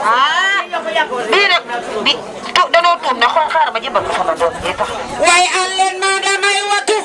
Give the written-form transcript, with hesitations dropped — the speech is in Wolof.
ah bii rek bi danoo tuum ne xool xaaral ma jëmbal ko sama doom yi tax. waaye an leen maa damay watu.